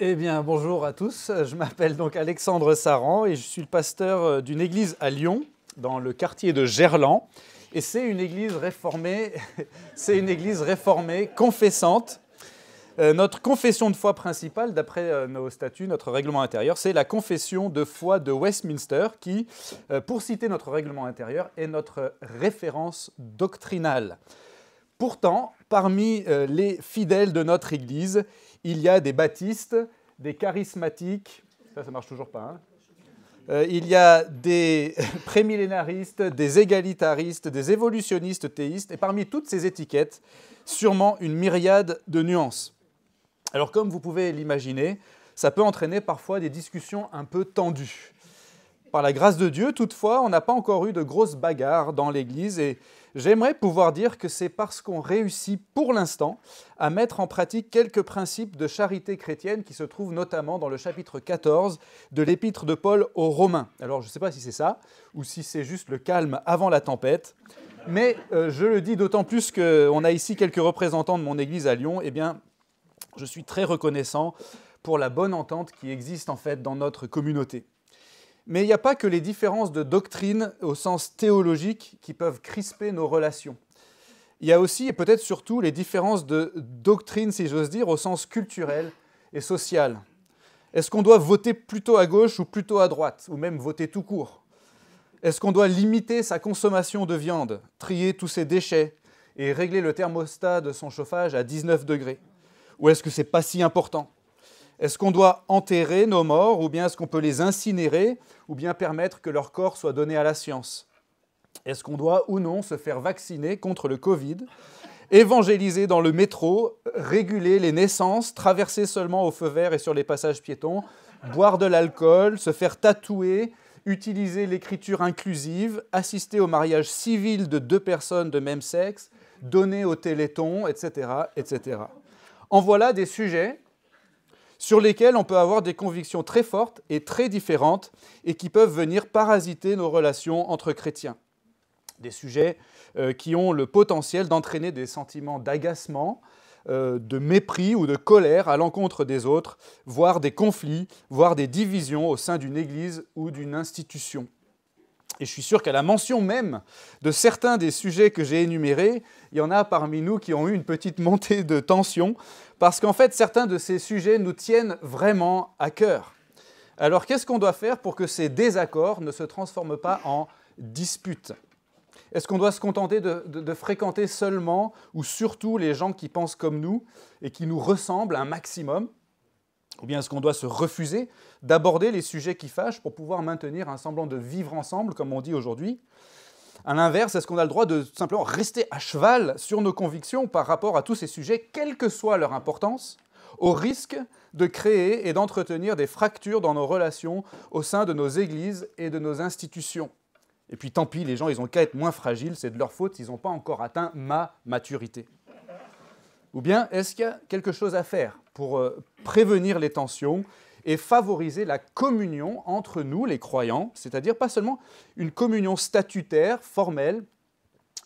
Eh bien, bonjour à tous. Je m'appelle donc Alexandre Saran et je suis le pasteur d'une église à Lyon, dans le quartier de Gerland. Et c'est une église réformée, confessante. Notre confession de foi principale, d'après nos statuts, notre règlement intérieur, c'est la confession de foi de Westminster qui, pour citer notre règlement intérieur, est notre référence doctrinale. Pourtant, parmi les fidèles de notre Église, il y a des baptistes, des charismatiques, ça marche toujours pas, il y a des prémillénaristes, des égalitaristes, des évolutionnistes théistes, et parmi toutes ces étiquettes, sûrement une myriade de nuances. Alors comme vous pouvez l'imaginer, ça peut entraîner parfois des discussions un peu tendues. Par la grâce de Dieu, toutefois, on n'a pas encore eu de grosses bagarres dans l'Église et j'aimerais pouvoir dire que c'est parce qu'on réussit pour l'instant à mettre en pratique quelques principes de charité chrétienne qui se trouvent notamment dans le chapitre 14 de l'épître de Paul aux Romains. Alors je ne sais pas si c'est ça ou si c'est juste le calme avant la tempête, mais je le dis d'autant plus qu'on a ici quelques représentants de mon Église à Lyon, eh bien je suis très reconnaissant pour la bonne entente qui existe en fait dans notre communauté. Mais il n'y a pas que les différences de doctrine au sens théologique qui peuvent crisper nos relations. Il y a aussi, et peut-être surtout, les différences de doctrine, si j'ose dire, au sens culturel et social. Est-ce qu'on doit voter plutôt à gauche ou plutôt à droite, ou même voter tout court? Est-ce qu'on doit limiter sa consommation de viande, trier tous ses déchets et régler le thermostat de son chauffage à 19 degrés? Ou est-ce que ce n'est pas si important? Est-ce qu'on doit enterrer nos morts, ou bien est-ce qu'on peut les incinérer, ou bien permettre que leur corps soit donné à la science? Est-ce qu'on doit ou non se faire vacciner contre le Covid, évangéliser dans le métro, réguler les naissances, traverser seulement au feu vert et sur les passages piétons, boire de l'alcool, se faire tatouer, utiliser l'écriture inclusive, assister au mariage civil de 2 personnes de même sexe, donner au téléthon, etc., etc. En voilà des sujets sur lesquels on peut avoir des convictions très fortes et très différentes et qui peuvent venir parasiter nos relations entre chrétiens. Des sujets qui ont le potentiel d'entraîner des sentiments d'agacement, de mépris ou de colère à l'encontre des autres, voire des conflits, voire des divisions au sein d'une église ou d'une institution. Et je suis sûr qu'à la mention même de certains des sujets que j'ai énumérés, il y en a parmi nous qui ont eu une petite montée de tension, parce qu'en fait, certains de ces sujets nous tiennent vraiment à cœur. Alors, qu'est-ce qu'on doit faire pour que ces désaccords ne se transforment pas en disputes? Est-ce qu'on doit se contenter de fréquenter seulement ou surtout les gens qui pensent comme nous et qui nous ressemblent un maximum? Ou bien est-ce qu'on doit se refuser d'aborder les sujets qui fâchent pour pouvoir maintenir un semblant de vivre ensemble, comme on dit aujourd'hui? À l'inverse, est-ce qu'on a le droit de simplement rester à cheval sur nos convictions par rapport à tous ces sujets, quelle que soit leur importance, au risque de créer et d'entretenir des fractures dans nos relations au sein de nos églises et de nos institutions? Et puis tant pis, les gens, ils n'ont qu'à être moins fragiles, c'est de leur faute, ils n'ont pas encore atteint ma maturité. Ou bien, est-ce qu'il y a quelque chose à faire pour prévenir les tensions et favoriser la communion entre nous, les croyants, c'est-à-dire pas seulement une communion statutaire, formelle,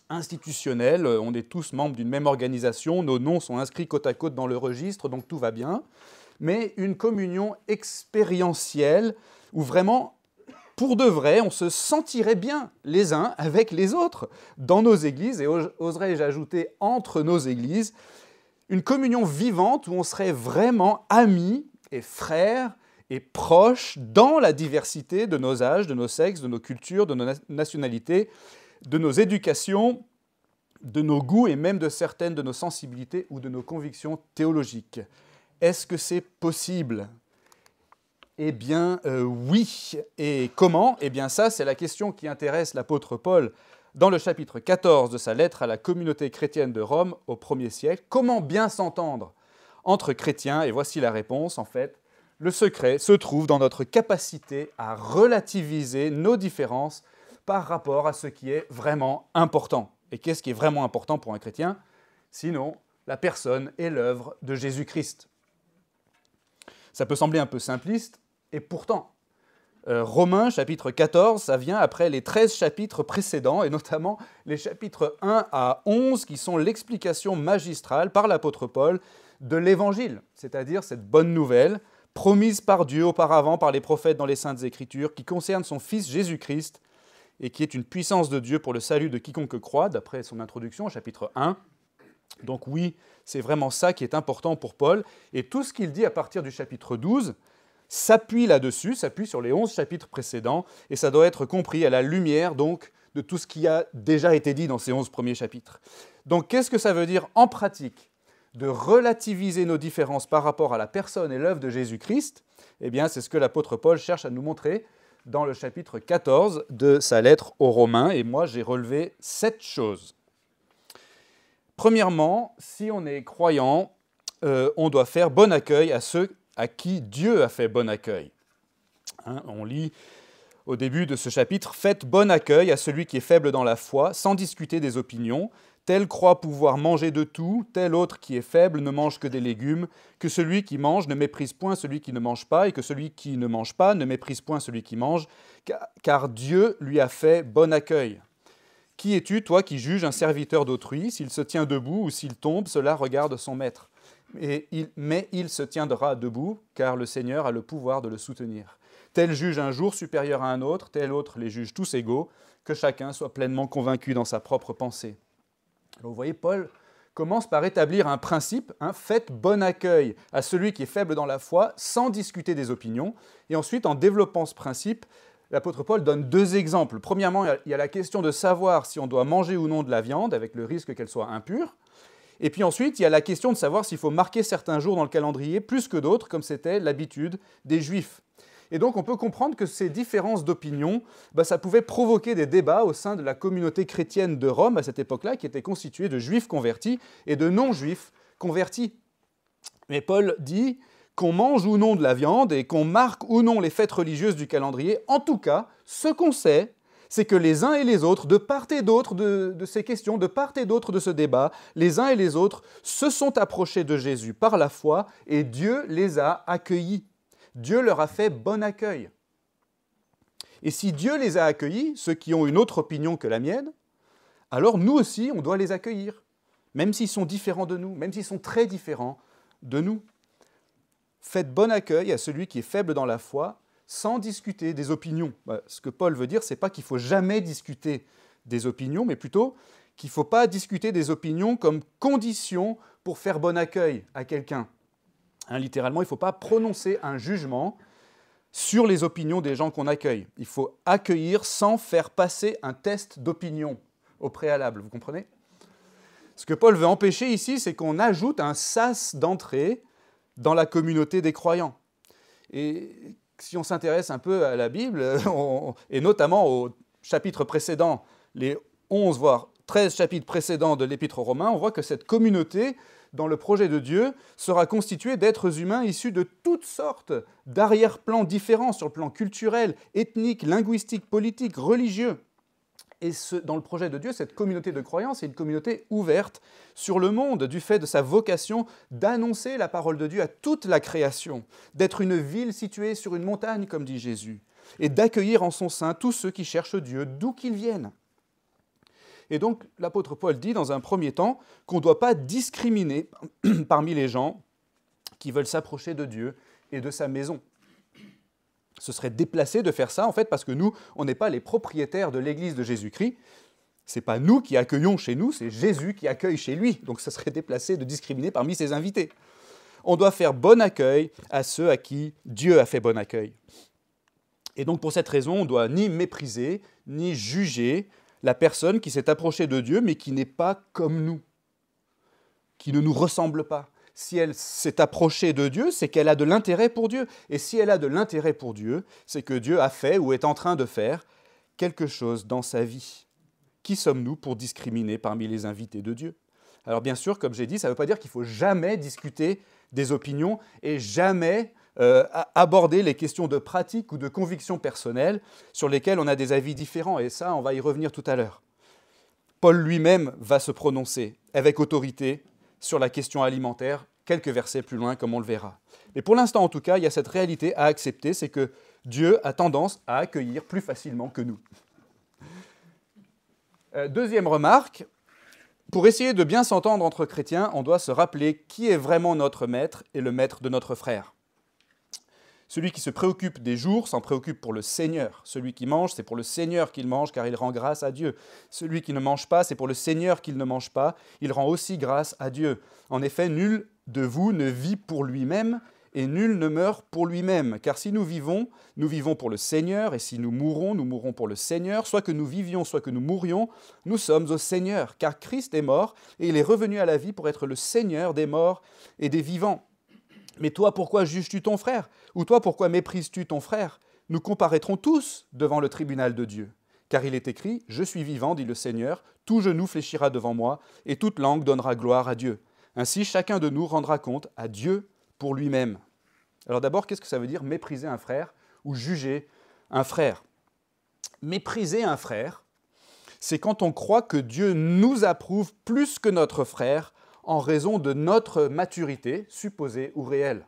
institutionnelle, on est tous membres d'une même organisation, nos noms sont inscrits côte à côte dans le registre, donc tout va bien, mais une communion expérientielle où vraiment, pour de vrai, on se sentirait bien les uns avec les autres dans nos églises, et oserais-je ajouter entre nos églises, une communion vivante où on serait vraiment amis et frères et proches dans la diversité de nos âges, de nos sexes, de nos cultures, de nos nationalités, de nos éducations, de nos goûts et même de certaines de nos sensibilités ou de nos convictions théologiques. Est-ce que c'est possible? Eh bien, oui. Et comment? Eh bien, ça, c'est la question qui intéresse l'apôtre Paul dans le chapitre 14 de sa lettre à la communauté chrétienne de Rome au 1er siècle. Comment bien s'entendre entre chrétiens? Et voici la réponse, en fait. Le secret se trouve dans notre capacité à relativiser nos différences par rapport à ce qui est vraiment important. Et qu'est-ce qui est vraiment important pour un chrétien? Sinon, la personne et l'œuvre de Jésus-Christ. Ça peut sembler un peu simpliste, et pourtant, Romains, chapitre 14, ça vient après les 13 chapitres précédents, et notamment les chapitres 1 à 11, qui sont l'explication magistrale par l'apôtre Paul de l'Évangile, c'est-à-dire cette bonne nouvelle promise par Dieu auparavant par les prophètes dans les Saintes Écritures, qui concerne son Fils Jésus-Christ et qui est une puissance de Dieu pour le salut de quiconque croit, d'après son introduction au chapitre 1. Donc oui, c'est vraiment ça qui est important pour Paul. Et tout ce qu'il dit à partir du chapitre 12 s'appuie là-dessus, s'appuie sur les 11 chapitres précédents, et ça doit être compris à la lumière donc de tout ce qui a déjà été dit dans ces 11 premiers chapitres. Donc qu'est-ce que ça veut dire en pratique de relativiser nos différences par rapport à la personne et l'œuvre de Jésus-Christ? Eh bien, c'est ce que l'apôtre Paul cherche à nous montrer dans le chapitre 14 de sa lettre aux Romains, et moi j'ai relevé 7 choses. Premièrement, si on est croyant, on doit faire bon accueil à ceux à qui Dieu a fait bon accueil. On lit au début de ce chapitre « Faites bon accueil à celui qui est faible dans la foi, sans discuter des opinions. Tel croit pouvoir manger de tout, tel autre qui est faible ne mange que des légumes. Que celui qui mange ne méprise point celui qui ne mange pas, et que celui qui ne mange pas ne méprise point celui qui mange, car Dieu lui a fait bon accueil. Qui es-tu, toi, qui juges un serviteur d'autrui? S'il se tient debout ou s'il tombe, cela regarde son maître. Mais il se tiendra debout, car le Seigneur a le pouvoir de le soutenir. Tel juge un jour supérieur à un autre, tel autre les juge tous égaux, que chacun soit pleinement convaincu dans sa propre pensée. » Alors vous voyez, Paul commence par établir un principe, faites bon accueil à celui qui est faible dans la foi, sans discuter des opinions. Et ensuite, en développant ce principe, l'apôtre Paul donne 2 exemples. Premièrement, il y a la question de savoir si on doit manger ou non de la viande, avec le risque qu'elle soit impure. Et puis ensuite, il y a la question de savoir s'il faut marquer certains jours dans le calendrier plus que d'autres, comme c'était l'habitude des Juifs. Et donc on peut comprendre que ces différences d'opinion, ça pouvait provoquer des débats au sein de la communauté chrétienne de Rome à cette époque-là, qui était constituée de Juifs convertis et de non-Juifs convertis. Mais Paul dit qu'on mange ou non de la viande et qu'on marque ou non les fêtes religieuses du calendrier. En tout cas, ce qu'on sait, c'est que les uns et les autres, de part et d'autre de ces questions, de part et d'autre de ce débat, les uns et les autres se sont approchés de Jésus par la foi et Dieu les a accueillis. Dieu leur a fait bon accueil. Et si Dieu les a accueillis, ceux qui ont une autre opinion que la mienne, alors nous aussi, on doit les accueillir, même s'ils sont différents de nous, même s'ils sont très différents de nous. Faites bon accueil à celui qui est faible dans la foi, sans discuter des opinions. Ce que Paul veut dire, ce n'est pas qu'il ne faut jamais discuter des opinions, mais plutôt qu'il ne faut pas discuter des opinions comme condition pour faire bon accueil à quelqu'un. Littéralement, il ne faut pas prononcer un jugement sur les opinions des gens qu'on accueille. Il faut accueillir sans faire passer un test d'opinion au préalable, vous comprenez? Ce que Paul veut empêcher ici, c'est qu'on ajoute un sas d'entrée dans la communauté des croyants. Et si on s'intéresse un peu à la Bible, et notamment au chapitre précédent, les 11 voire 13 chapitres précédents de l'Épître aux Romains, on voit que cette communauté, dans le projet de Dieu, sera constituée d'êtres humains issus de toutes sortes d'arrière-plans différents sur le plan culturel, ethnique, linguistique, politique, religieux. Et dans le projet de Dieu, cette communauté de croyants, c'est une communauté ouverte sur le monde, du fait de sa vocation d'annoncer la parole de Dieu à toute la création, d'être une ville située sur une montagne, comme dit Jésus, et d'accueillir en son sein tous ceux qui cherchent Dieu, d'où qu'ils viennent. Et donc, l'apôtre Paul dit, dans un premier temps, qu'on ne doit pas discriminer parmi les gens qui veulent s'approcher de Dieu et de sa maison. Ce serait déplacé de faire ça, en fait, parce que nous, on n'est pas les propriétaires de l'Église de Jésus-Christ. Ce n'est pas nous qui accueillons chez nous, c'est Jésus qui accueille chez lui. Donc, ce serait déplacé de discriminer parmi ses invités. On doit faire bon accueil à ceux à qui Dieu a fait bon accueil. Et donc, pour cette raison, on ne doit ni mépriser, ni juger la personne qui s'est approchée de Dieu, mais qui n'est pas comme nous, qui ne nous ressemble pas. Si elle s'est approchée de Dieu, c'est qu'elle a de l'intérêt pour Dieu. Et si elle a de l'intérêt pour Dieu, c'est que Dieu a fait ou est en train de faire quelque chose dans sa vie. Qui sommes-nous pour discriminer parmi les invités de Dieu? Alors bien sûr, comme j'ai dit, ça ne veut pas dire qu'il ne faut jamais discuter des opinions et jamais aborder les questions de pratique ou de conviction personnelle sur lesquelles on a des avis différents. Et ça, on va y revenir tout à l'heure. Paul lui-même va se prononcer avec autorité sur la question alimentaire, quelques versets plus loin, comme on le verra. Mais pour l'instant, en tout cas, il y a cette réalité à accepter, c'est que Dieu a tendance à accueillir plus facilement que nous. Deuxième remarque, pour essayer de bien s'entendre entre chrétiens, on doit se rappeler qui est vraiment notre maître et le maître de notre frère. Celui qui se préoccupe des jours s'en préoccupe pour le Seigneur. Celui qui mange, c'est pour le Seigneur qu'il mange, car il rend grâce à Dieu. Celui qui ne mange pas, c'est pour le Seigneur qu'il ne mange pas. Il rend aussi grâce à Dieu. En effet, nul de vous ne vit pour lui-même, et nul ne meurt pour lui-même. Car si nous vivons pour le Seigneur, et si nous mourrons pour le Seigneur. Soit que nous vivions, soit que nous mourions, nous sommes au Seigneur. Car Christ est mort, et il est revenu à la vie pour être le Seigneur des morts et des vivants. Mais toi, pourquoi juges-tu ton frère? Ou toi, pourquoi méprises-tu ton frère? Nous comparaîtrons tous devant le tribunal de Dieu. Car il est écrit, « Je suis vivant, dit le Seigneur, tout genou fléchira devant moi, et toute langue donnera gloire à Dieu. Ainsi, chacun de nous rendra compte à Dieu pour lui-même. » Alors d'abord, qu'est-ce que ça veut dire mépriser un frère ou juger un frère? Mépriser un frère, c'est quand on croit que Dieu nous approuve plus que notre frère en raison de notre maturité, supposée ou réelle.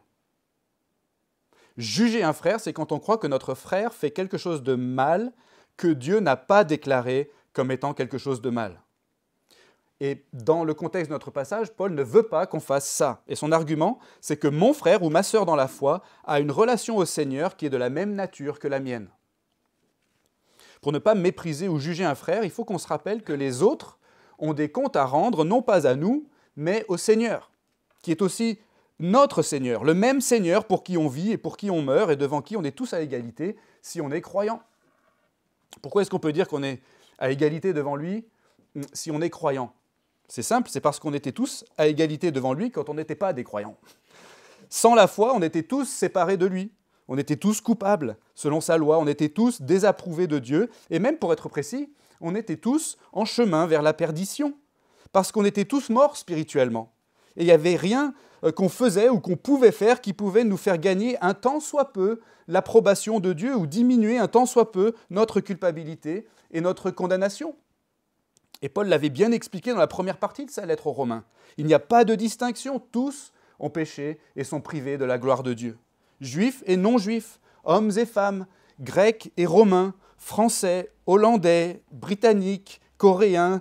Juger un frère, c'est quand on croit que notre frère fait quelque chose de mal que Dieu n'a pas déclaré comme étant quelque chose de mal. Et dans le contexte de notre passage, Paul ne veut pas qu'on fasse ça. Et son argument, c'est que mon frère ou ma sœur dans la foi a une relation au Seigneur qui est de la même nature que la mienne. Pour ne pas mépriser ou juger un frère, il faut qu'on se rappelle que les autres ont des comptes à rendre, non pas à nous, mais au Seigneur, qui est aussi notre Seigneur, le même Seigneur pour qui on vit et pour qui on meurt et devant qui on est tous à égalité si on est croyant. Pourquoi est-ce qu'on peut dire qu'on est à égalité devant lui si on est croyant? C'est simple, c'est parce qu'on était tous à égalité devant lui quand on n'était pas des croyants. Sans la foi, on était tous séparés de lui. On était tous coupables, selon sa loi. On était tous désapprouvés de Dieu. Et même pour être précis, on était tous en chemin vers la perdition. Parce qu'on était tous morts spirituellement. Et il n'y avait rien qu'on faisait ou qu'on pouvait faire qui pouvait nous faire gagner un tant soit peu l'approbation de Dieu ou diminuer un tant soit peu notre culpabilité et notre condamnation. Et Paul l'avait bien expliqué dans la première partie de sa lettre aux Romains. Il n'y a pas de distinction, tous ont péché et sont privés de la gloire de Dieu. Juifs et non-juifs, hommes et femmes, grecs et romains, français, hollandais, britanniques, coréens,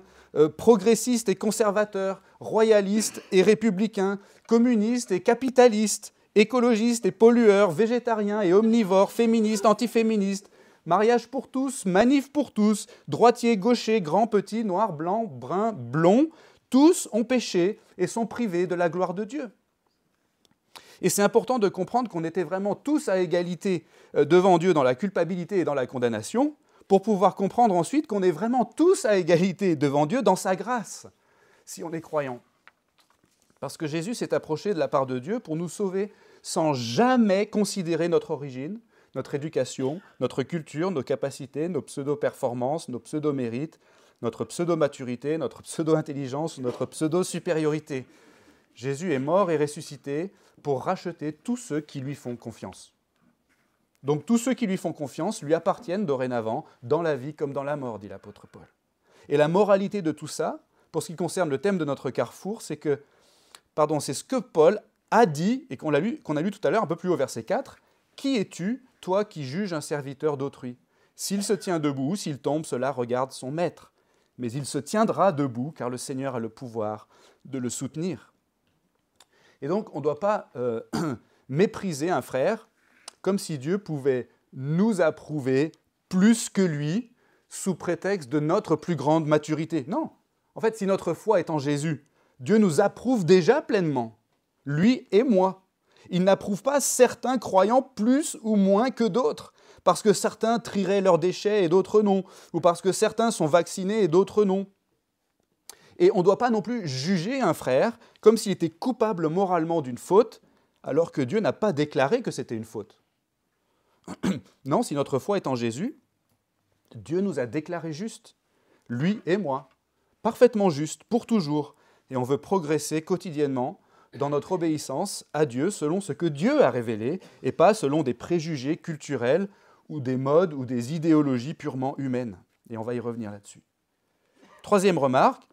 progressistes et conservateurs, royalistes et républicains, communistes et capitalistes, écologistes et pollueurs, végétariens et omnivores, féministes, antiféministes, mariage pour tous, manif pour tous, droitiers, gauchers, grands, petits, noirs, blancs, bruns, blonds, tous ont péché et sont privés de la gloire de Dieu. Et c'est important de comprendre qu'on était vraiment tous à égalité devant Dieu dans la culpabilité et dans la condamnation, pour pouvoir comprendre ensuite qu'on est vraiment tous à égalité devant Dieu dans sa grâce, si on est croyant. Parce que Jésus s'est approché de la part de Dieu pour nous sauver sans jamais considérer notre origine, notre éducation, notre culture, nos capacités, nos pseudo-performances, nos pseudo-mérites, notre pseudo-maturité, notre pseudo-intelligence, notre pseudo-supériorité. Jésus est mort et ressuscité pour racheter tous ceux qui lui font confiance. Donc tous ceux qui lui font confiance lui appartiennent dorénavant, dans la vie comme dans la mort, dit l'apôtre Paul. Et la moralité de tout ça, pour ce qui concerne le thème de notre carrefour, c'est ce que Paul a dit, et qu'on a lu tout à l'heure un peu plus haut, verset 4, « Qui es-tu, toi qui juges un serviteur d'autrui? S'il se tient debout, s'il tombe, cela regarde son maître. Mais il se tiendra debout, car le Seigneur a le pouvoir de le soutenir. » Et donc, on ne doit pas mépriser un frère comme si Dieu pouvait nous approuver plus que lui sous prétexte de notre plus grande maturité. Non. En fait, si notre foi est en Jésus, Dieu nous approuve déjà pleinement, lui et moi. Il n'approuve pas certains croyants plus ou moins que d'autres, parce que certains trieraient leurs déchets et d'autres non, ou parce que certains sont vaccinés et d'autres non. Et on ne doit pas non plus juger un frère comme s'il était coupable moralement d'une faute, alors que Dieu n'a pas déclaré que c'était une faute. Non, si notre foi est en Jésus, Dieu nous a déclarés justes, lui et moi, parfaitement justes, pour toujours, et on veut progresser quotidiennement dans notre obéissance à Dieu selon ce que Dieu a révélé, et pas selon des préjugés culturels ou des modes ou des idéologies purement humaines. Et on va y revenir là-dessus. Troisième remarque,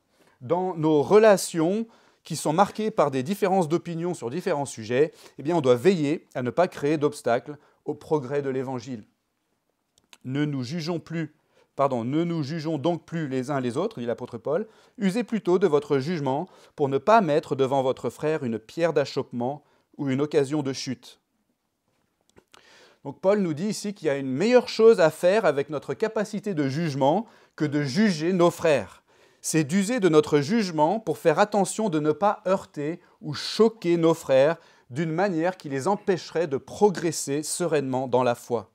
dans nos relations qui sont marquées par des différences d'opinion sur différents sujets, eh bien on doit veiller à ne pas créer d'obstacles au progrès de l'Évangile. Ne nous jugeons donc plus les uns les autres, dit l'apôtre Paul, usez plutôt de votre jugement pour ne pas mettre devant votre frère une pierre d'achoppement ou une occasion de chute. Donc Paul nous dit ici qu'il y a une meilleure chose à faire avec notre capacité de jugement que de juger nos frères. C'est d'user de notre jugement pour faire attention de ne pas heurter ou choquer nos frères d'une manière qui les empêcherait de progresser sereinement dans la foi.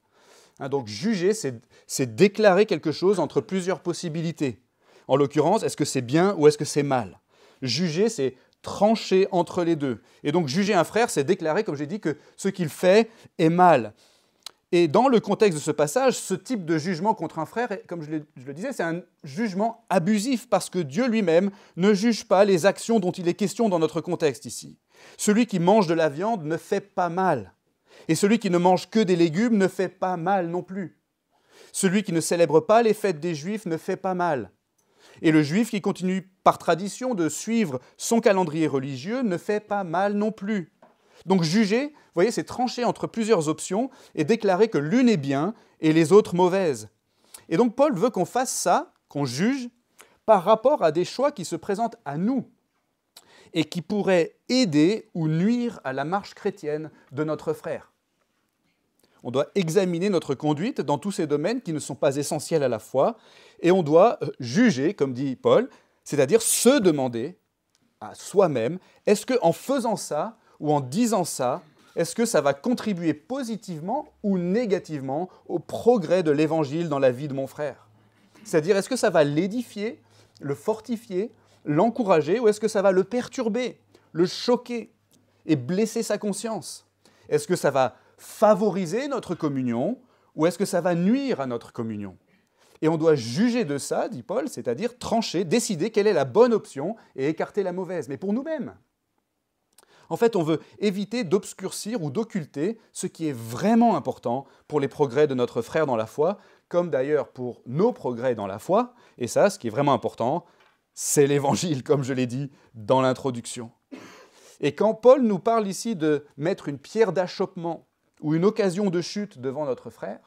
Donc juger, c'est déclarer quelque chose entre plusieurs possibilités. En l'occurrence, est-ce que c'est bien ou est-ce que c'est mal? Juger, c'est trancher entre les deux. Et donc juger un frère, c'est déclarer, comme j'ai dit, que ce qu'il fait est mal. Et dans le contexte de ce passage, ce type de jugement contre un frère, comme je le disais, c'est un jugement abusif parce que Dieu lui-même ne juge pas les actions dont il est question dans notre contexte ici. Celui qui mange de la viande ne fait pas mal. Et celui qui ne mange que des légumes ne fait pas mal non plus. Celui qui ne célèbre pas les fêtes des Juifs ne fait pas mal. Et le Juif qui continue par tradition de suivre son calendrier religieux ne fait pas mal non plus. Donc juger, vous voyez, c'est trancher entre plusieurs options et déclarer que l'une est bien et les autres mauvaises. Et donc Paul veut qu'on fasse ça, qu'on juge, par rapport à des choix qui se présentent à nous et qui pourraient aider ou nuire à la marche chrétienne de notre frère. On doit examiner notre conduite dans tous ces domaines qui ne sont pas essentiels à la foi et on doit juger, comme dit Paul, c'est-à-dire se demander à soi-même, est-ce qu'en faisant ça, ou en disant ça, est-ce que ça va contribuer positivement ou négativement au progrès de l'Évangile dans la vie de mon frère? C'est-à-dire, est-ce que ça va l'édifier, le fortifier, l'encourager, ou est-ce que ça va le perturber, le choquer et blesser sa conscience? Est-ce que ça va favoriser notre communion, ou est-ce que ça va nuire à notre communion? Et on doit juger de ça, dit Paul, c'est-à-dire trancher, décider quelle est la bonne option et écarter la mauvaise, mais pour nous-mêmes. En fait, on veut éviter d'obscurcir ou d'occulter ce qui est vraiment important pour les progrès de notre frère dans la foi, comme d'ailleurs pour nos progrès dans la foi. Et ça, ce qui est vraiment important, c'est l'Évangile, comme je l'ai dit dans l'introduction. Et quand Paul nous parle ici de mettre une pierre d'achoppement ou une occasion de chute devant notre frère,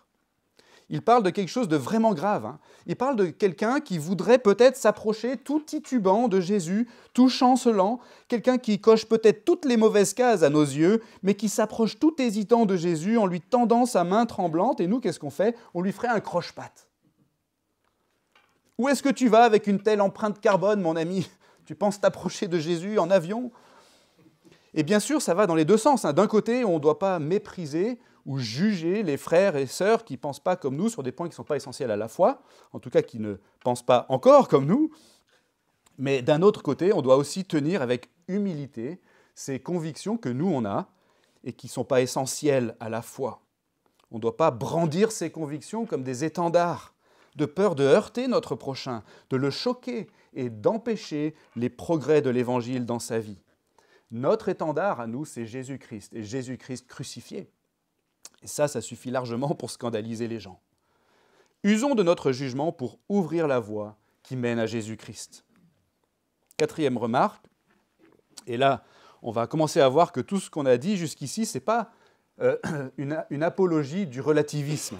il parle de quelque chose de vraiment grave. Il parle de quelqu'un qui voudrait peut-être s'approcher tout titubant de Jésus, tout chancelant, quelqu'un qui coche peut-être toutes les mauvaises cases à nos yeux, mais qui s'approche tout hésitant de Jésus en lui tendant sa main tremblante. Et nous, qu'est-ce qu'on fait? On lui ferait un croche-patte. Où est-ce que tu vas avec une telle empreinte carbone, mon ami? Tu penses t'approcher de Jésus en avion? Et bien sûr, ça va dans les deux sens. D'un côté, on ne doit pas mépriser ou juger les frères et sœurs qui ne pensent pas comme nous sur des points qui ne sont pas essentiels à la foi, en tout cas qui ne pensent pas encore comme nous. Mais d'un autre côté, on doit aussi tenir avec humilité ces convictions que nous, on a et qui ne sont pas essentielles à la foi. On ne doit pas brandir ces convictions comme des étendards, de peur de heurter notre prochain, de le choquer et d'empêcher les progrès de l'Évangile dans sa vie. Notre étendard à nous, c'est Jésus-Christ, et Jésus-Christ crucifié. Et ça suffit largement pour scandaliser les gens. Usons de notre jugement pour ouvrir la voie qui mène à Jésus-Christ. Quatrième remarque, et là, on va commencer à voir que tout ce qu'on a dit jusqu'ici, ce n'est pas une apologie du relativisme.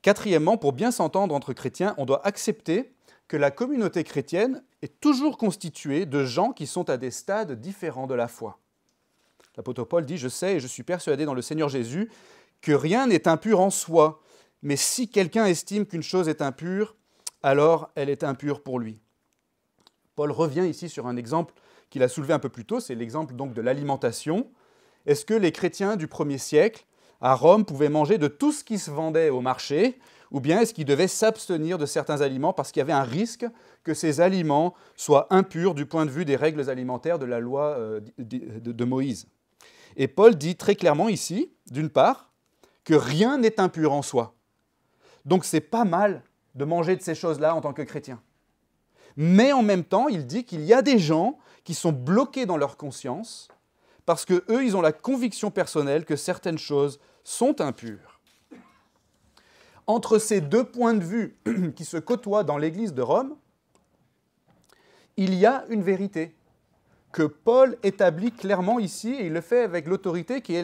Quatrièmement, pour bien s'entendre entre chrétiens, on doit accepter que la communauté chrétienne est toujours constituée de gens qui sont à des stades différents de la foi. L'apôtre Paul dit « Je sais et je suis persuadé dans le Seigneur Jésus que rien n'est impur en soi, mais si quelqu'un estime qu'une chose est impure, alors elle est impure pour lui. » Paul revient ici sur un exemple qu'il a soulevé un peu plus tôt, c'est l'exemple donc de l'alimentation. Est-ce que les chrétiens du 1er siècle, à Rome, pouvaient manger de tout ce qui se vendait au marché, ou bien est-ce qu'ils devaient s'abstenir de certains aliments parce qu'il y avait un risque que ces aliments soient impurs du point de vue des règles alimentaires de la loi de Moïse? Et Paul dit très clairement ici, d'une part, que rien n'est impur en soi. Donc c'est pas mal de manger de ces choses-là en tant que chrétien. Mais en même temps, il dit qu'il y a des gens qui sont bloqués dans leur conscience parce qu'eux, ils ont la conviction personnelle que certaines choses sont impures. Entre ces deux points de vue qui se côtoient dans l'Église de Rome, il y a une vérité que Paul établit clairement ici, et il le fait avec l'autorité qui est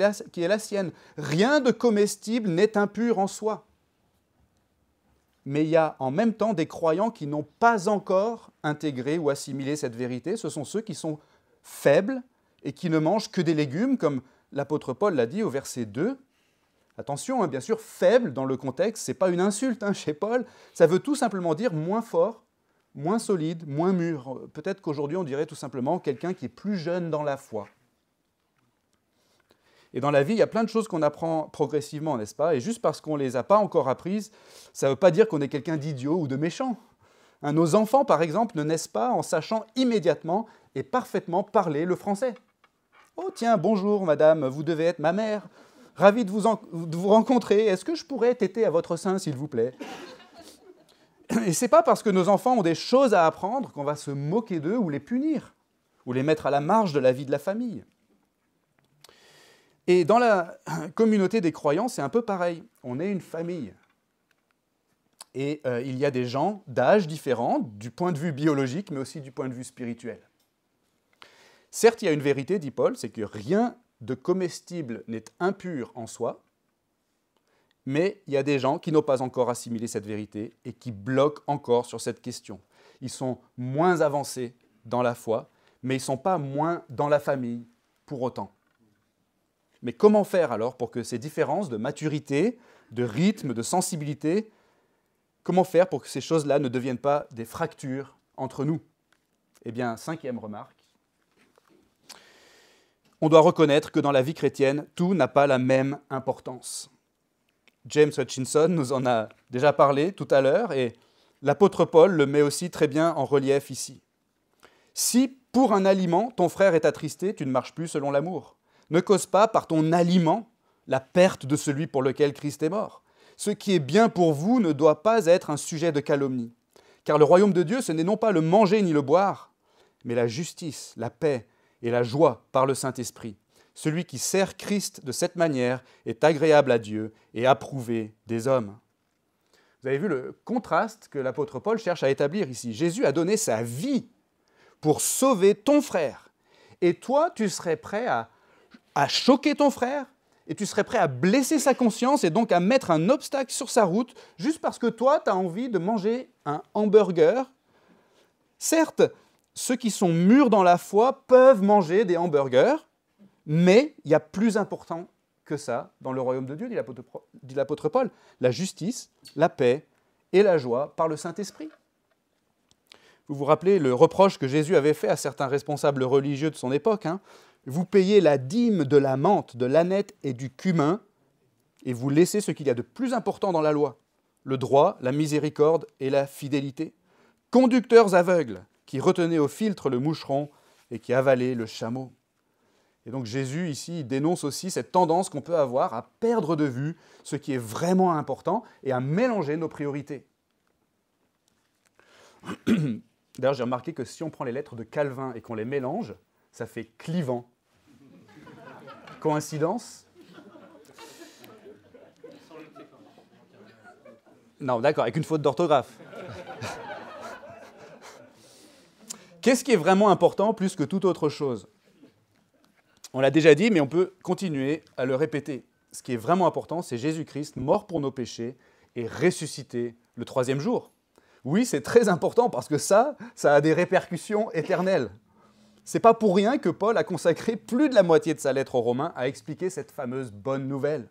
la sienne. Rien de comestible n'est impur en soi. Mais il y a en même temps des croyants qui n'ont pas encore intégré ou assimilé cette vérité. Ce sont ceux qui sont faibles et qui ne mangent que des légumes, comme l'apôtre Paul l'a dit au verset 2. Attention, hein, bien sûr, faible dans le contexte, ce n'est pas une insulte chez Paul, ça veut tout simplement dire moins fort, moins solide, moins mûr. Peut-être qu'aujourd'hui on dirait tout simplement quelqu'un qui est plus jeune dans la foi. Et dans la vie, il y a plein de choses qu'on apprend progressivement, n'est-ce pas? Et juste parce qu'on ne les a pas encore apprises, ça ne veut pas dire qu'on est quelqu'un d'idiot ou de méchant. Hein, nos enfants, par exemple, ne naissent pas en sachant immédiatement et parfaitement parler le français. « Oh tiens, bonjour madame, vous devez être ma mère. Ravi de vous rencontrer. Est-ce que je pourrais téter à votre sein, s'il vous plaît ?» Et ce n'est pas parce que nos enfants ont des choses à apprendre qu'on va se moquer d'eux ou les punir, ou les mettre à la marge de la vie de la famille. Et dans la communauté des croyants, c'est un peu pareil. On est une famille. Et il y a des gens d'âge différents, du point de vue biologique, mais aussi du point de vue spirituel. Certes, il y a une vérité, dit Paul, c'est que rien de comestible n'est impur en soi, mais il y a des gens qui n'ont pas encore assimilé cette vérité et qui bloquent encore sur cette question. Ils sont moins avancés dans la foi, mais ils ne sont pas moins dans la famille pour autant. Mais comment faire alors pour que ces différences de maturité, de rythme, de sensibilité, comment faire pour que ces choses-là ne deviennent pas des fractures entre nous? Eh bien, 5e remarque, on doit reconnaître que dans la vie chrétienne, tout n'a pas la même importance. James Hutchinson nous en a déjà parlé tout à l'heure, et l'apôtre Paul le met aussi très bien en relief ici. Si pour un aliment, ton frère est attristé, tu ne marches plus selon l'amour. Ne cause pas par ton aliment la perte de celui pour lequel Christ est mort. Ce qui est bien pour vous ne doit pas être un sujet de calomnie. Car le royaume de Dieu, ce n'est non pas le manger ni le boire, mais la justice, la paix et la joie par le Saint-Esprit. Celui qui sert Christ de cette manière est agréable à Dieu et approuvé des hommes. Vous avez vu le contraste que l'apôtre Paul cherche à établir ici. Jésus a donné sa vie pour sauver ton frère. Et toi, tu serais prêt à choquer ton frère, et tu serais prêt à blesser sa conscience et donc à mettre un obstacle sur sa route juste parce que toi, tu as envie de manger un hamburger. Certes, ceux qui sont mûrs dans la foi peuvent manger des hamburgers, mais il y a plus important que ça dans le royaume de Dieu, dit l'apôtre Paul, la justice, la paix et la joie par le Saint-Esprit. Vous vous rappelez le reproche que Jésus avait fait à certains responsables religieux de son époque, hein? Vous payez la dîme de la menthe, de l'âneth et du cumin, et vous laissez ce qu'il y a de plus important dans la loi, le droit, la miséricorde et la fidélité. Conducteurs aveugles, qui retenaient au filtre le moucheron et qui avalaient le chameau. Et donc Jésus, ici, dénonce aussi cette tendance qu'on peut avoir à perdre de vue ce qui est vraiment important et à mélanger nos priorités. D'ailleurs, j'ai remarqué que si on prend les lettres de Calvin et qu'on les mélange, ça fait clivant. Coïncidence? Non, d'accord, avec une faute d'orthographe. Qu'est-ce qui est vraiment important plus que toute autre chose? On l'a déjà dit, mais on peut continuer à le répéter. Ce qui est vraiment important, c'est Jésus-Christ, mort pour nos péchés et ressuscité le 3e jour. Oui, c'est très important parce que ça a des répercussions éternelles. Ce n'est pas pour rien que Paul a consacré plus de la moitié de sa lettre aux Romains à expliquer cette fameuse bonne nouvelle.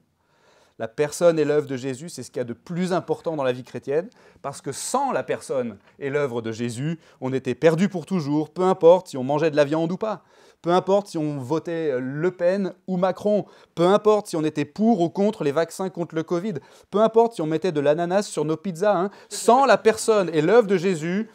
La personne et l'œuvre de Jésus, c'est ce qu'il y a de plus important dans la vie chrétienne, parce que sans la personne et l'œuvre de Jésus, on était perdu pour toujours, peu importe si on mangeait de la viande ou pas, peu importe si on votait Le Pen ou Macron, peu importe si on était pour ou contre les vaccins contre le Covid, peu importe si on mettait de l'ananas sur nos pizzas, hein. Sans la personne et l'œuvre de Jésus,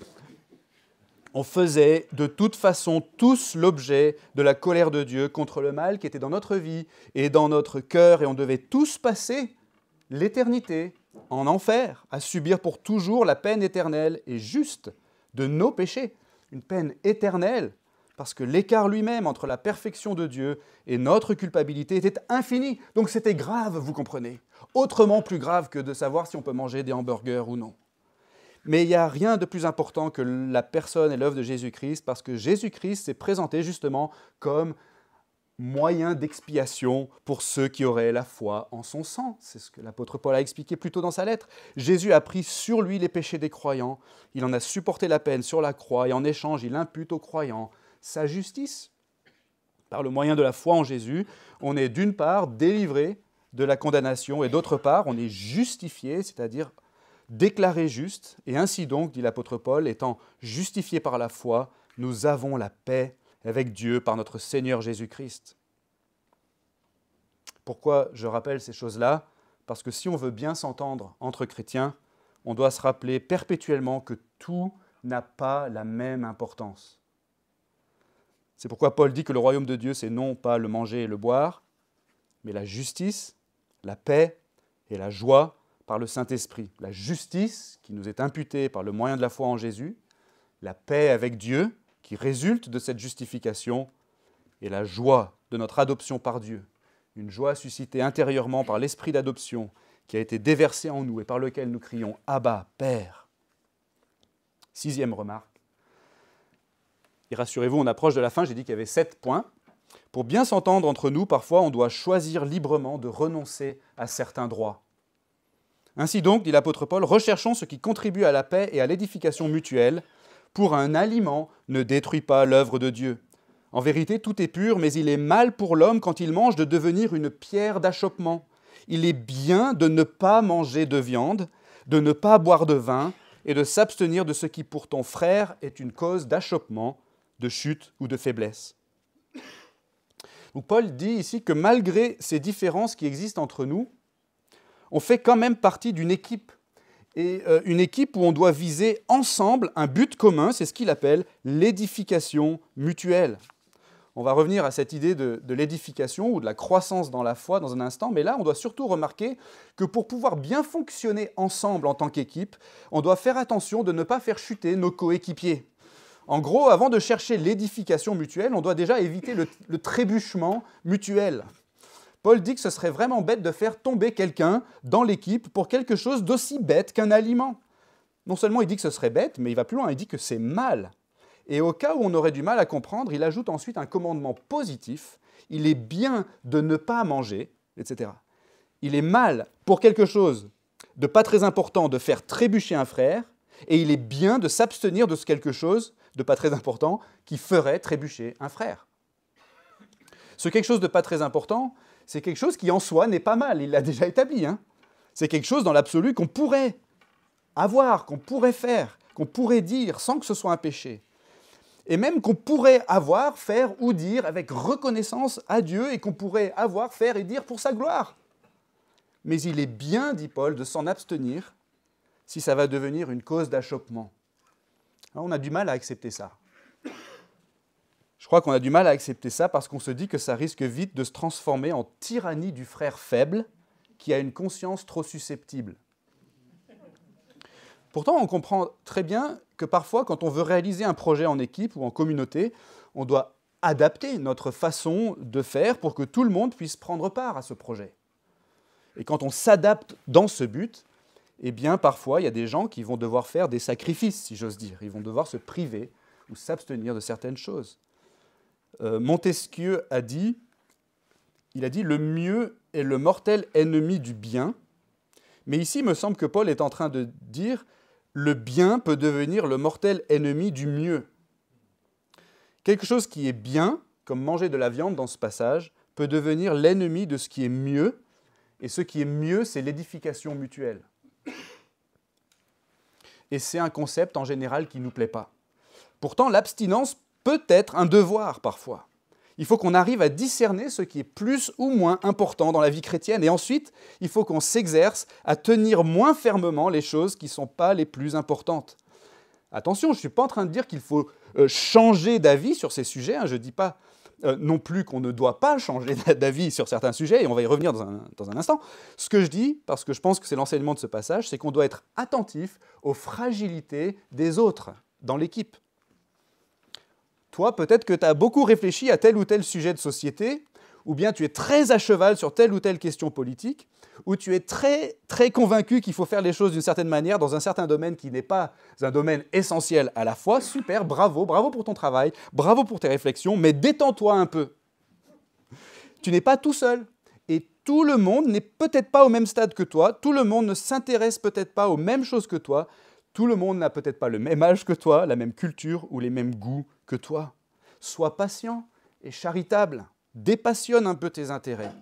on faisait de toute façon tous l'objet de la colère de Dieu contre le mal qui était dans notre vie et dans notre cœur, et on devait tous passer l'éternité en enfer, à subir pour toujours la peine éternelle et juste de nos péchés. Une peine éternelle, parce que l'écart lui-même entre la perfection de Dieu et notre culpabilité était infini. Donc c'était grave, vous comprenez. Autrement plus grave que de savoir si on peut manger des hamburgers ou non. Mais il n'y a rien de plus important que la personne et l'œuvre de Jésus-Christ, parce que Jésus-Christ s'est présenté justement comme moyen d'expiation pour ceux qui auraient la foi en son sang. C'est ce que l'apôtre Paul a expliqué plus tôt dans sa lettre. Jésus a pris sur lui les péchés des croyants, il en a supporté la peine sur la croix, et en échange, il impute aux croyants sa justice. Par le moyen de la foi en Jésus, on est d'une part délivré de la condamnation, et d'autre part, on est justifié, c'est-à-dire déclaré juste, et ainsi donc, dit l'apôtre Paul, étant justifié par la foi, nous avons la paix avec Dieu par notre Seigneur Jésus-Christ. Pourquoi je rappelle ces choses-là? Parce que si on veut bien s'entendre entre chrétiens, on doit se rappeler perpétuellement que tout n'a pas la même importance. C'est pourquoi Paul dit que le royaume de Dieu, c'est non pas le manger et le boire, mais la justice, la paix et la joie par le Saint-Esprit. La justice qui nous est imputée par le moyen de la foi en Jésus, la paix avec Dieu qui résulte de cette justification et la joie de notre adoption par Dieu. Une joie suscitée intérieurement par l'esprit d'adoption qui a été déversé en nous et par lequel nous crions « Abba, Père ». 6e remarque. Et rassurez-vous, on approche de la fin, j'ai dit qu'il y avait 7 points. Pour bien s'entendre entre nous, parfois, on doit choisir librement de renoncer à certains droits. Ainsi donc, dit l'apôtre Paul, recherchons ce qui contribue à la paix et à l'édification mutuelle. Pour un aliment ne détruit pas l'œuvre de Dieu. En vérité, tout est pur, mais il est mal pour l'homme quand il mange de devenir une pierre d'achoppement. Il est bien de ne pas manger de viande, de ne pas boire de vin et de s'abstenir de ce qui pour ton frère est une cause d'achoppement, de chute ou de faiblesse. Donc Paul dit ici que malgré ces différences qui existent entre nous, on fait quand même partie d'une équipe. Et une équipe où on doit viser ensemble un but commun, c'est ce qu'il appelle l'édification mutuelle. On va revenir à cette idée de l'édification ou de la croissance dans la foi dans un instant, mais là, on doit surtout remarquer que pour pouvoir bien fonctionner ensemble en tant qu'équipe, on doit faire attention de ne pas faire chuter nos coéquipiers. En gros, avant de chercher l'édification mutuelle, on doit déjà éviter le trébuchement mutuel. Paul dit que ce serait vraiment bête de faire tomber quelqu'un dans l'équipe pour quelque chose d'aussi bête qu'un aliment. Non seulement il dit que ce serait bête, mais il va plus loin, il dit que c'est mal. Et au cas où on aurait du mal à comprendre, il ajoute ensuite un commandement positif. Il est bien de ne pas manger, etc. Il est mal pour quelque chose de pas très important de faire trébucher un frère, et il est bien de s'abstenir de quelque chose de pas très important qui ferait trébucher un frère. Ce quelque chose de pas très important, c'est quelque chose qui en soi n'est pas mal, il l'a déjà établi. C'est quelque chose dans l'absolu qu'on pourrait avoir, qu'on pourrait faire, qu'on pourrait dire sans que ce soit un péché. Et même qu'on pourrait avoir, faire ou dire avec reconnaissance à Dieu et qu'on pourrait avoir, faire et dire pour sa gloire. Mais il est bien, dit Paul, de s'en abstenir si ça va devenir une cause d'achoppement. Alors, on a du mal à accepter ça. Je crois qu'on a du mal à accepter ça parce qu'on se dit que ça risque vite de se transformer en tyrannie du frère faible qui a une conscience trop susceptible. Pourtant, on comprend très bien que parfois, quand on veut réaliser un projet en équipe ou en communauté, on doit adapter notre façon de faire pour que tout le monde puisse prendre part à ce projet. Et quand on s'adapte dans ce but, eh bien, parfois, il y a des gens qui vont devoir faire des sacrifices, si j'ose dire. Ils vont devoir se priver ou s'abstenir de certaines choses. Montesquieu a dit, le mieux est le mortel ennemi du bien. Mais ici, il me semble que Paul est en train de dire, le bien peut devenir le mortel ennemi du mieux. Quelque chose qui est bien, comme manger de la viande dans ce passage, peut devenir l'ennemi de ce qui est mieux. Et ce qui est mieux, c'est l'édification mutuelle. Et c'est un concept en général qui ne nous plaît pas. Pourtant, l'abstinence peut être un devoir parfois. Il faut qu'on arrive à discerner ce qui est plus ou moins important dans la vie chrétienne. Et ensuite, il faut qu'on s'exerce à tenir moins fermement les choses qui ne sont pas les plus importantes. Attention, je ne suis pas en train de dire qu'il faut changer d'avis sur ces sujets. Je ne dis pas non plus qu'on ne doit pas changer d'avis sur certains sujets, et on va y revenir dans un instant. Ce que je dis, parce que je pense que c'est l'enseignement de ce passage, c'est qu'on doit être attentif aux fragilités des autres dans l'équipe. Toi, peut-être que tu as beaucoup réfléchi à tel ou tel sujet de société, ou bien tu es très à cheval sur telle ou telle question politique, ou tu es très, très convaincu qu'il faut faire les choses d'une certaine manière dans un certain domaine qui n'est pas un domaine essentiel à la fois. Super, bravo, bravo pour ton travail, bravo pour tes réflexions, mais détends-toi un peu. Tu n'es pas tout seul. Et tout le monde n'est peut-être pas au même stade que toi, tout le monde ne s'intéresse peut-être pas aux mêmes choses que toi, tout le monde n'a peut-être pas le même âge que toi, la même culture ou les mêmes goûts que toi. Sois patient et charitable. Dépassionne un peu tes intérêts.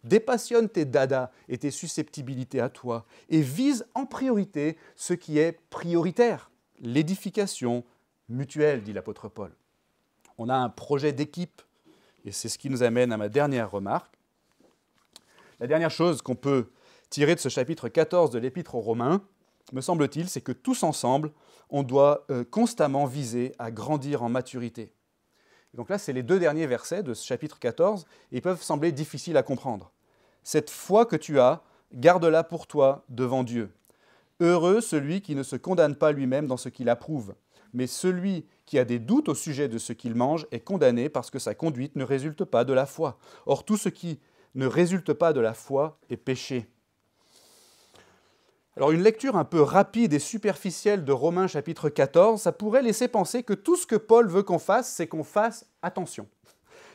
dépassionne tes dadas et tes susceptibilités à toi et vise en priorité ce qui est prioritaire, l'édification mutuelle, dit l'apôtre Paul. On a un projet d'équipe et c'est ce qui nous amène à ma dernière remarque. La dernière chose qu'on peut tirer de ce chapitre 14 de l'Épître aux Romains, me semble-t-il, c'est que tous ensemble, on doit constamment viser à grandir en maturité. Donc là, c'est les 2 derniers versets de ce chapitre 14, et ils peuvent sembler difficiles à comprendre. Cette foi que tu as, garde-la pour toi devant Dieu. Heureux celui qui ne se condamne pas lui-même dans ce qu'il approuve, mais celui qui a des doutes au sujet de ce qu'il mange est condamné parce que sa conduite ne résulte pas de la foi. Or, tout ce qui ne résulte pas de la foi est péché. Alors, une lecture un peu rapide et superficielle de Romains chapitre 14, ça pourrait laisser penser que tout ce que Paul veut qu'on fasse, c'est qu'on fasse attention.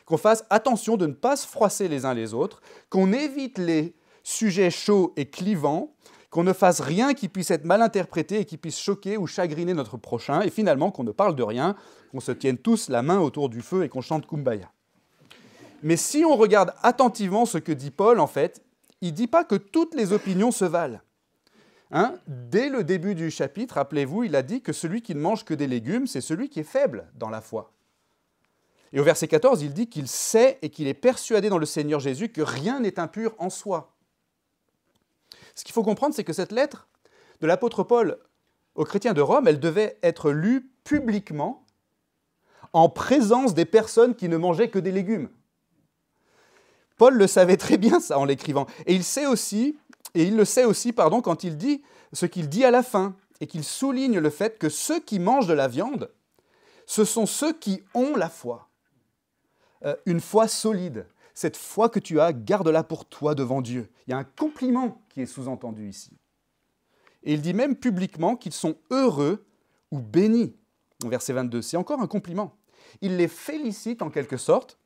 Qu'on fasse attention de ne pas se froisser les uns les autres, qu'on évite les sujets chauds et clivants, qu'on ne fasse rien qui puisse être mal interprété et qui puisse choquer ou chagriner notre prochain, et finalement qu'on ne parle de rien, qu'on se tienne tous la main autour du feu et qu'on chante Kumbaya. Mais si on regarde attentivement ce que dit Paul, en fait, il ne dit pas que toutes les opinions se valent. Dès le début du chapitre, rappelez-vous, il a dit que celui qui ne mange que des légumes, c'est celui qui est faible dans la foi. Et au verset 14, il dit qu'il sait et qu'il est persuadé dans le Seigneur Jésus que rien n'est impur en soi. Ce qu'il faut comprendre, c'est que cette lettre de l'apôtre Paul aux chrétiens de Rome, elle devait être lue publiquement en présence des personnes qui ne mangeaient que des légumes. Paul le savait très bien, ça, en l'écrivant. Et il le sait aussi quand il dit ce qu'il dit à la fin, et qu'il souligne le fait que ceux qui mangent de la viande, ce sont ceux qui ont la foi. Une foi solide. Cette foi que tu as, garde-la pour toi devant Dieu. Il y a un compliment qui est sous-entendu ici. Et il dit même publiquement qu'ils sont heureux ou bénis. Verset 22, c'est encore un compliment. Il les félicite en quelque sorte,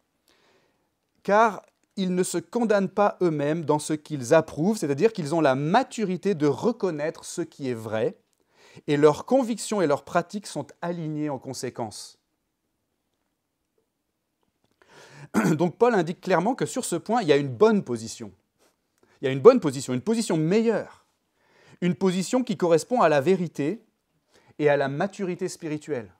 car ils ne se condamnent pas eux-mêmes dans ce qu'ils approuvent, c'est-à-dire qu'ils ont la maturité de reconnaître ce qui est vrai, et leurs convictions et leurs pratiques sont alignées en conséquence. Donc Paul indique clairement que sur ce point, il y a une bonne position. Il y a une bonne position, une position meilleure, une position qui correspond à la vérité et à la maturité spirituelle.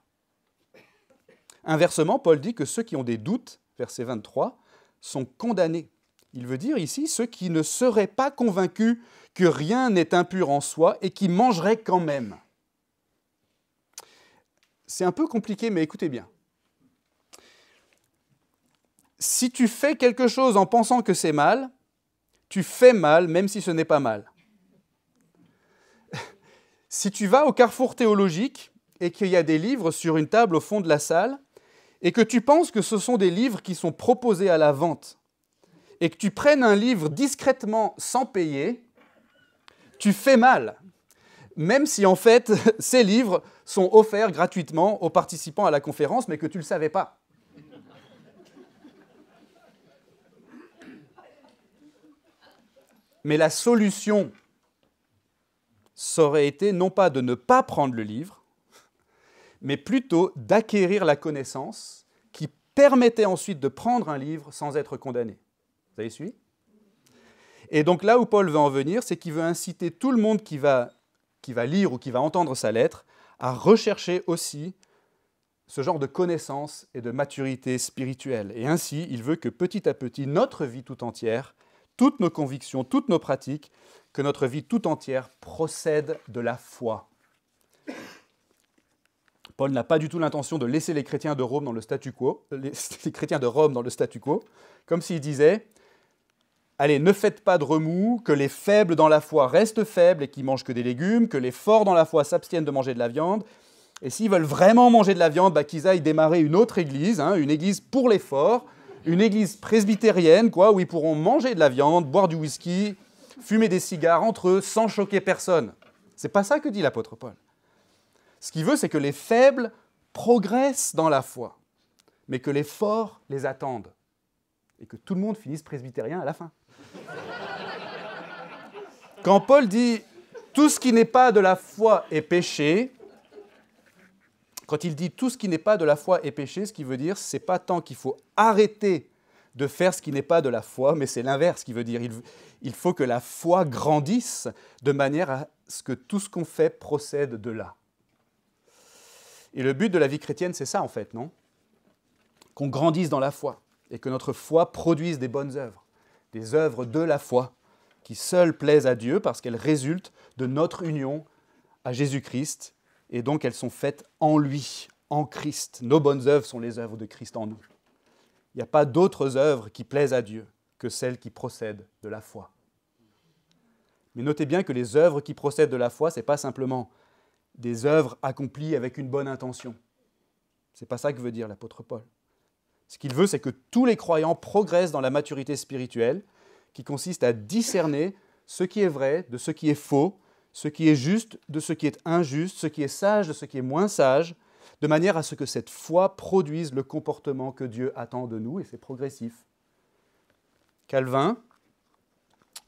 Inversement, Paul dit que ceux qui ont des doutes, verset 23, sont condamnés. Il veut dire ici ceux qui ne seraient pas convaincus que rien n'est impur en soi et qui mangeraient quand même. C'est un peu compliqué, mais écoutez bien. Si tu fais quelque chose en pensant que c'est mal, tu fais mal même si ce n'est pas mal. Si tu vas au carrefour théologique et qu'il y a des livres sur une table au fond de la salle et que tu penses que ce sont des livres qui sont proposés à la vente et que tu prennes un livre discrètement sans payer, tu fais mal. Même si en fait ces livres sont offerts gratuitement aux participants à la conférence mais que tu ne le savais pas. Mais la solution, ça aurait été non pas de ne pas prendre le livre, mais plutôt d'acquérir la connaissance qui permettait ensuite de prendre un livre sans être condamné. Vous avez suivi ? Et donc là où Paul veut en venir, c'est qu'il veut inciter tout le monde qui va lire ou qui va entendre sa lettre à rechercher aussi ce genre de connaissance et de maturité spirituelle. Et ainsi, il veut que petit à petit, notre vie tout entière, toutes nos convictions, toutes nos pratiques, que notre vie tout entière procède de la foi. Paul n'a pas du tout l'intention de laisser les chrétiens de Rome dans le statu quo, comme s'il disait « Allez, ne faites pas de remous, que les faibles dans la foi restent faibles et qu'ils mangent que des légumes, que les forts dans la foi s'abstiennent de manger de la viande, et s'ils veulent vraiment manger de la viande, qu'ils aillent démarrer une autre église, une église pour les forts, une église presbytérienne, où ils pourront manger de la viande, boire du whisky, fumer des cigares entre eux sans choquer personne. » C'est pas ça que dit l'apôtre Paul. Ce qu'il veut, c'est que les faibles progressent dans la foi, mais que les forts les attendent, et que tout le monde finisse presbytérien à la fin. Quand Paul dit « tout ce qui n'est pas de la foi est péché », quand il dit « tout ce qui n'est pas de la foi est péché », ce qu'il veut dire, c'est pas tant qu'il faut arrêter de faire ce qui n'est pas de la foi, mais c'est l'inverse qui veut dire. Il faut que la foi grandisse de manière à ce que tout ce qu'on fait procède de là. Et le but de la vie chrétienne, c'est ça en fait, non? Qu'on grandisse dans la foi et que notre foi produise des bonnes œuvres, des œuvres de la foi qui seules plaisent à Dieu parce qu'elles résultent de notre union à Jésus-Christ et donc elles sont faites en lui, en Christ. Nos bonnes œuvres sont les œuvres de Christ en nous. Il n'y a pas d'autres œuvres qui plaisent à Dieu que celles qui procèdent de la foi. Mais notez bien que les œuvres qui procèdent de la foi, ce n'est pas simplement des œuvres accomplies avec une bonne intention. Ce n'est pas ça que veut dire l'apôtre Paul. Ce qu'il veut, c'est que tous les croyants progressent dans la maturité spirituelle, qui consiste à discerner ce qui est vrai de ce qui est faux, ce qui est juste de ce qui est injuste, ce qui est sage de ce qui est moins sage, de manière à ce que cette foi produise le comportement que Dieu attend de nous, et c'est progressif.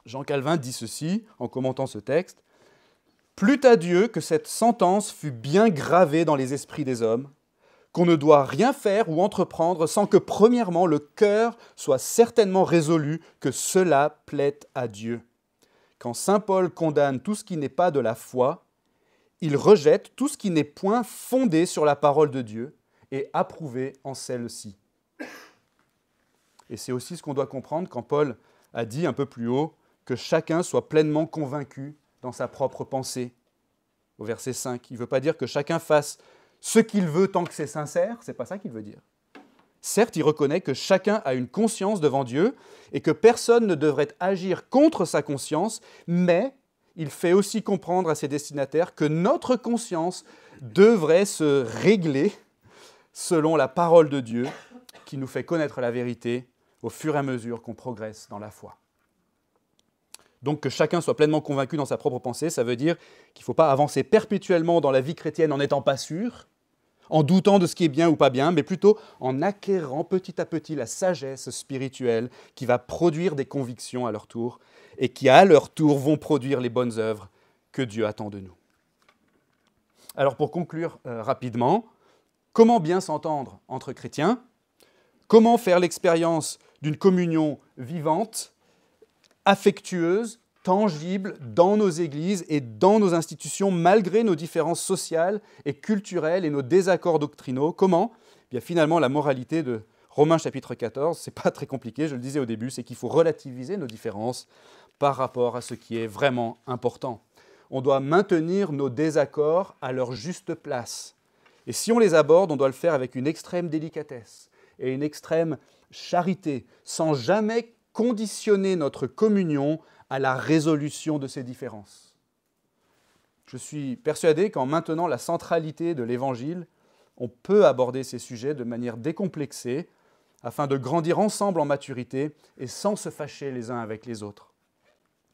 Jean Calvin dit ceci, en commentant ce texte, « Plût à Dieu que cette sentence fût bien gravée dans les esprits des hommes, qu'on ne doit rien faire ou entreprendre sans que, premièrement, le cœur soit certainement résolu que cela plaît à Dieu. Quand saint Paul condamne tout ce qui n'est pas de la foi, il rejette tout ce qui n'est point fondé sur la parole de Dieu et approuvé en celle-ci. » Et c'est aussi ce qu'on doit comprendre quand Paul a dit un peu plus haut que chacun soit pleinement convaincu dans sa propre pensée. Au verset 5, il ne veut pas dire que chacun fasse ce qu'il veut tant que c'est sincère, ce n'est pas ça qu'il veut dire. Certes, il reconnaît que chacun a une conscience devant Dieu et que personne ne devrait agir contre sa conscience, mais il fait aussi comprendre à ses destinataires que notre conscience devrait se régler selon la parole de Dieu qui nous fait connaître la vérité au fur et à mesure qu'on progresse dans la foi. Donc que chacun soit pleinement convaincu dans sa propre pensée, ça veut dire qu'il ne faut pas avancer perpétuellement dans la vie chrétienne en n'étant pas sûr, en doutant de ce qui est bien ou pas bien, mais plutôt en acquérant petit à petit la sagesse spirituelle qui va produire des convictions à leur tour et qui, à leur tour, vont produire les bonnes œuvres que Dieu attend de nous. Alors pour conclure rapidement, comment bien s'entendre entre chrétiens? Comment faire l'expérience d'une communion vivante, affectueuse, tangible dans nos églises et dans nos institutions, malgré nos différences sociales et culturelles et nos désaccords doctrinaux? Comment? Bien, finalement, la moralité de Romains chapitre 14, ce n'est pas très compliqué, je le disais au début, c'est qu'il faut relativiser nos différences par rapport à ce qui est vraiment important. On doit maintenir nos désaccords à leur juste place. Et si on les aborde, on doit le faire avec une extrême délicatesse et une extrême charité, sans jamais conditionner notre communion à la résolution de ces différences. Je suis persuadé qu'en maintenant la centralité de l'Évangile, on peut aborder ces sujets de manière décomplexée afin de grandir ensemble en maturité et sans se fâcher les uns avec les autres.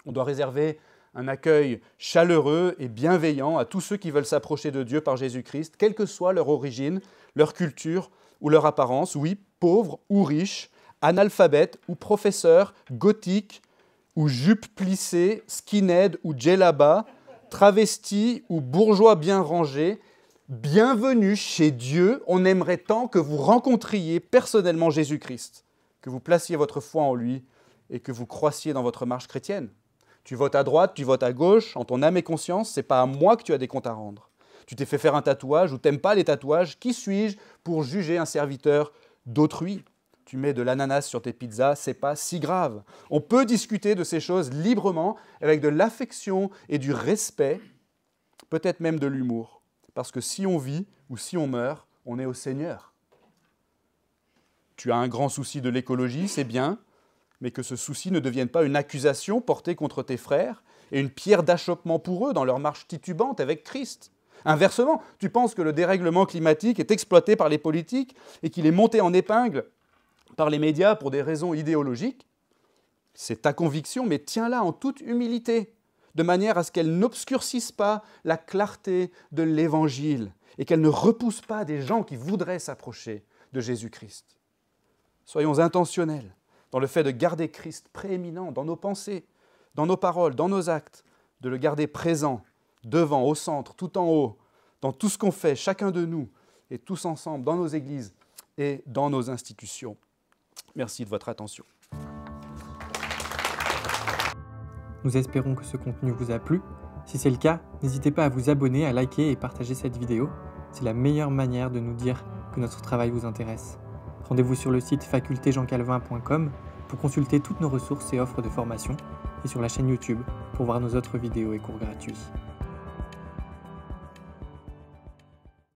On doit réserver un accueil chaleureux et bienveillant à tous ceux qui veulent s'approcher de Dieu par Jésus-Christ, quelle que soit leur origine, leur culture ou leur apparence, oui, pauvres ou riches, analphabètes ou professeurs, gothiques ou jupes plissées, skinhead ou djellaba, travestis ou bourgeois bien rangés, bienvenue chez Dieu. On aimerait tant que vous rencontriez personnellement Jésus-Christ, que vous placiez votre foi en lui et que vous croissiez dans votre marche chrétienne. Tu votes à droite, tu votes à gauche, en ton âme et conscience, ce n'est pas à moi que tu as des comptes à rendre. Tu t'es fait faire un tatouage ou tu n'aimes pas les tatouages, qui suis-je pour juger un serviteur d'autrui? Tu mets de l'ananas sur tes pizzas, c'est pas si grave. On peut discuter de ces choses librement, avec de l'affection et du respect, peut-être même de l'humour. Parce que si on vit ou si on meurt, on est au Seigneur. Tu as un grand souci de l'écologie, c'est bien, mais que ce souci ne devienne pas une accusation portée contre tes frères et une pierre d'achoppement pour eux dans leur marche titubante avec Christ. Inversement, tu penses que le dérèglement climatique est exploité par les politiques et qu'il est monté en épingle par les médias pour des raisons idéologiques, c'est ta conviction, mais tiens-la en toute humilité, de manière à ce qu'elle n'obscurcisse pas la clarté de l'Évangile et qu'elle ne repousse pas des gens qui voudraient s'approcher de Jésus-Christ. Soyons intentionnels dans le fait de garder Christ prééminent dans nos pensées, dans nos paroles, dans nos actes, de le garder présent, devant, au centre, tout en haut, dans tout ce qu'on fait, chacun de nous, et tous ensemble, dans nos églises et dans nos institutions. Merci de votre attention. Nous espérons que ce contenu vous a plu. Si c'est le cas, n'hésitez pas à vous abonner, à liker et partager cette vidéo. C'est la meilleure manière de nous dire que notre travail vous intéresse. Rendez-vous sur le site facultéjeancalvin.com pour consulter toutes nos ressources et offres de formation et sur la chaîne YouTube pour voir nos autres vidéos et cours gratuits.